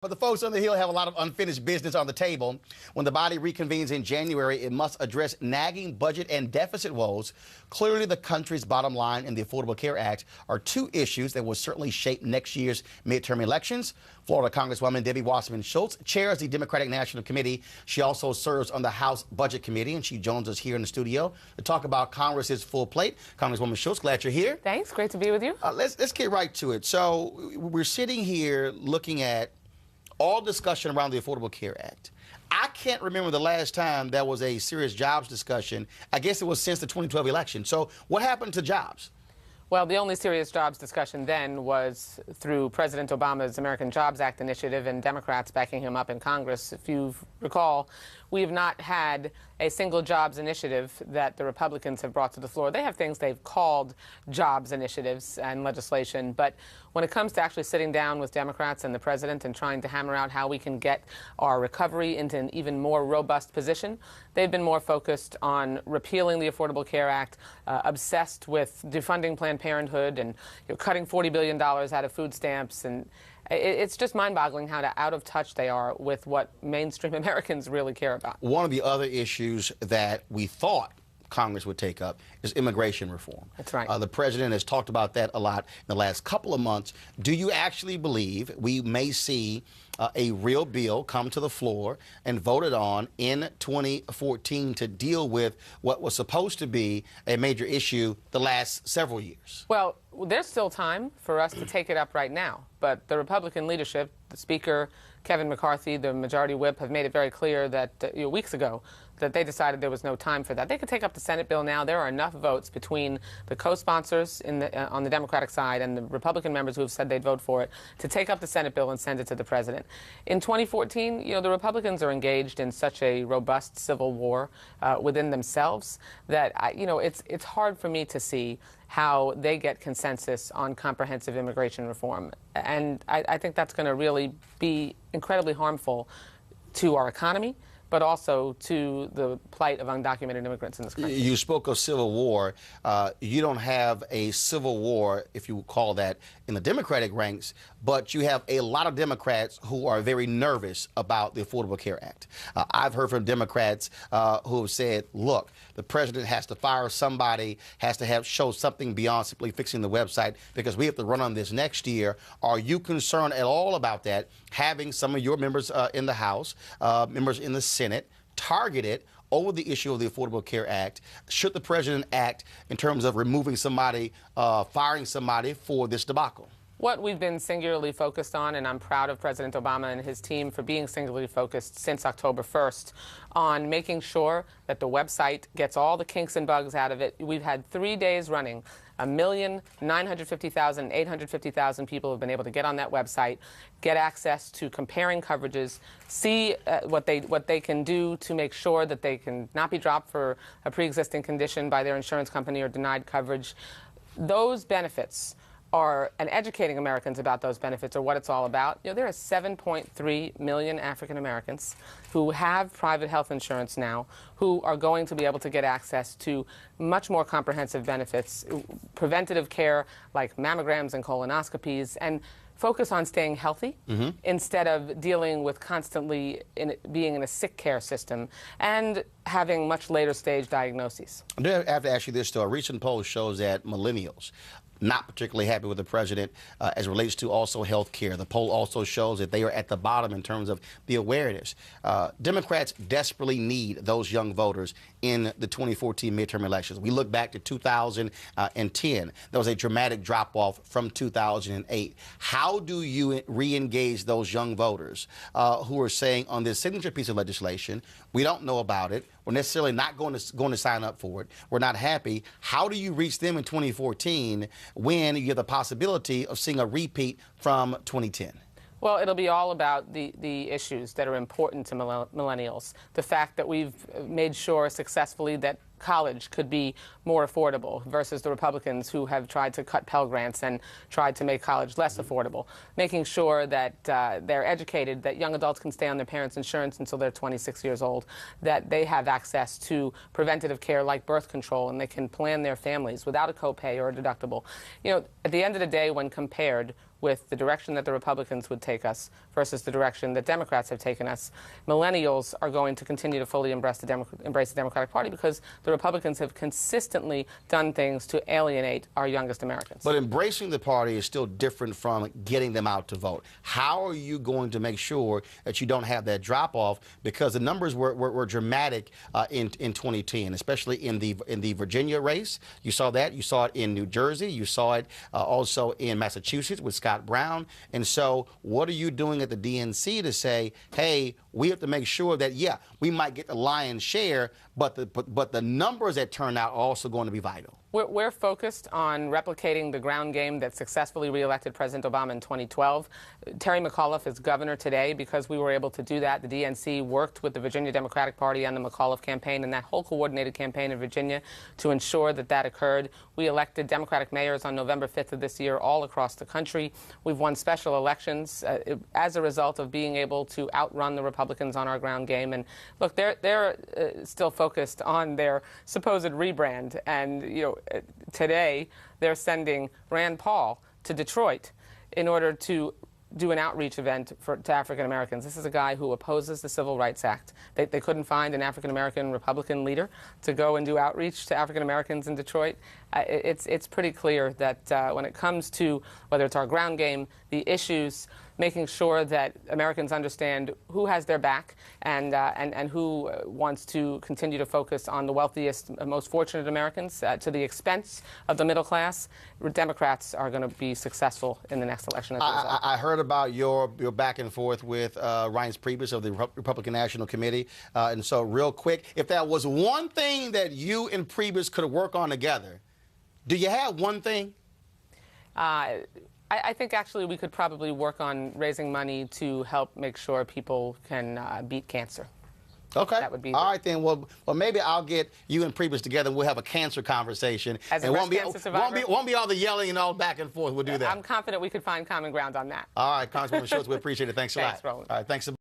But the folks on the Hill have a lot of unfinished business on the table. When the body reconvenes in January, it must address nagging budget and deficit woes. Clearly, the country's bottom line and the Affordable Care Act are two issues that will certainly shape next year's midterm elections. Florida Congresswoman Debbie Wasserman Schultz chairs the Democratic National Committee. She also serves on the House Budget Committee, and she joins us here in the studio to talk about Congress's full plate. Congresswoman Schultz, glad you're here. Thanks. Great to be with you. Let's get right to it. So we're sitting here looking at all discussion around the Affordable Care Act. I can't remember the last time there was a serious jobs discussion. I guess it was since the 2012 election. So what happened to jobs? Well, the only serious jobs discussion then was through President Obama's American Jobs Act initiative and Democrats backing him up in Congress. If you recall, we have not had a single jobs initiative that the Republicans have brought to the floor. They have things they've called jobs initiatives and legislation, but when it comes to actually sitting down with Democrats and the president and trying to hammer out how we can get our recovery into an even more robust position, they've been more focused on repealing the Affordable Care Act, obsessed with defunding Planned Parenthood and cutting $40 billion out of food stamps. And it's just mind-boggling how out of touch they are with what mainstream Americans really care about. One of the other issues that we thought Congress would take up is immigration reform. That's right. The president has talked about that a lot in the last couple of months. Do you actually believe we may see a real bill come to the floor and voted on in 2014 to deal with what was supposed to be a major issue the last several years? Well, there's still time for us to take it up right now, but the Republican leadership, the Speaker, Kevin McCarthy, the Majority Whip, have made it very clear that weeks ago that they decided there was no time for that. They could take up the Senate bill now. There are enough votes between the co-sponsors on the Democratic side and the Republican members who have said they'd vote for it to take up the Senate bill and send it to the president. In 2014, the Republicans are engaged in such a robust civil war within themselves that it's hard for me to see how they get consensus on comprehensive immigration reform. And I think that's going to really be incredibly harmful to our economy, but also to the plight of undocumented immigrants in this country. You spoke of civil war. You don't have a civil war, if you would call that, in the Democratic ranks, but you have a lot of Democrats who are very nervous about the Affordable Care Act. I've heard from Democrats who have said, look, the president has to fire somebody, has to show something beyond simply fixing the website because we have to run on this next year. Are you concerned at all about that, having some of your members in the House, members in the Senate, targeted over the issue of the Affordable Care Act? Should the president act in terms of removing somebody, firing somebody for this debacle? What we've been singularly focused on, and I'm proud of President Obama and his team for being singularly focused since October 1st, on making sure that the website gets all the kinks and bugs out of it. We've had 3 days running. 1,950,000, 850,000 people have been able to get on that website, get access to comparing coverages, see what they can do to make sure that they can not be dropped for a pre-existing condition by their insurance company or denied coverage. Those benefits and educating Americans about those benefits are what it's all about. There are 7.3 million African Americans who have private health insurance now who are going to be able to get access to much more comprehensive benefits, preventative care like mammograms and colonoscopies, and focus on staying healthy instead of dealing with constantly being in a sick care system and having much later stage diagnoses. I have to ask you this, though. A recent poll shows that millennials not particularly happy with the president as it relates to also health care. The poll also shows that they are at the bottom in terms of the awareness. Democrats desperately need those young voters in the 2014 midterm elections. We look back to 2010. There was a dramatic drop-off from 2008. How do you re-engage those young voters who are saying on this signature piece of legislation, we don't know about it, we're necessarily not going to sign up for it, we're not happy? How do you reach them in 2014 when you have the possibility of seeing a repeat from 2010? Well, it'll be all about the issues that are important to millennials. The fact that we've made sure successfully that college could be more affordable versus the Republicans who have tried to cut Pell Grants and tried to make college less affordable. Making sure that they're educated, that young adults can stay on their parents' insurance until they're 26 years old, that they have access to preventative care like birth control, and they can plan their families without a copay or a deductible. You know, at the end of the day, when compared with the direction that the Republicans would take us versus the direction that Democrats have taken us, millennials are going to continue to fully embrace the Democratic Party because the Republicans have consistently done things to alienate our youngest Americans. But embracing the party is still different from getting them out to vote. How are you going to make sure that you don't have that drop-off? Because the numbers were dramatic in 2010, especially in the Virginia race. You saw that. You saw it in New Jersey. You saw it also in Massachusetts with Scott Brown. And so what are you doing at the DNC to say, hey, we have to make sure that, yeah, we might get the lion's share, but the numbers that turn out are also going to be vital? We're focused on replicating the ground game that successfully reelected President Obama in 2012. Terry McAuliffe is governor today because we were able to do that. The DNC worked with the Virginia Democratic Party and the McAuliffe campaign and that whole coordinated campaign in Virginia to ensure that that occurred. We elected Democratic mayors on November 5th of this year all across the country. We've won special elections as a result of being able to outrun the Republicans on our ground game. And look, they're still focused on their supposed rebrand. And, you know, today they're sending Rand Paul to Detroit in order to do an outreach event to African Americans. This is a guy who opposes the Civil Rights Act. They couldn't find an African American Republican leader to go and do outreach to African Americans in Detroit. It's pretty clear that when it comes to whether it's our ground game, the issues, making sure that Americans understand who has their back and who wants to continue to focus on the wealthiest, most fortunate Americans to the expense of the middle class, Democrats are going to be successful in the next election as a result. I heard about your back and forth with Reince Priebus of the Republican National Committee. And so real quick, if there was one thing that you and Priebus could work on together, do you have one thing? I think actually we could probably work on raising money to help make sure people can beat cancer. Okay. That would be all right then. Well, maybe I'll get you and Priebus together and we'll have a cancer conversation. As a breast cancer survivor? Won't be all the yelling and all back and forth. We'll do that. I'm confident we could find common ground on that. All right, Congresswoman Schultz, we appreciate it. Thanks a lot. Thanks, Roland. All right, thanks.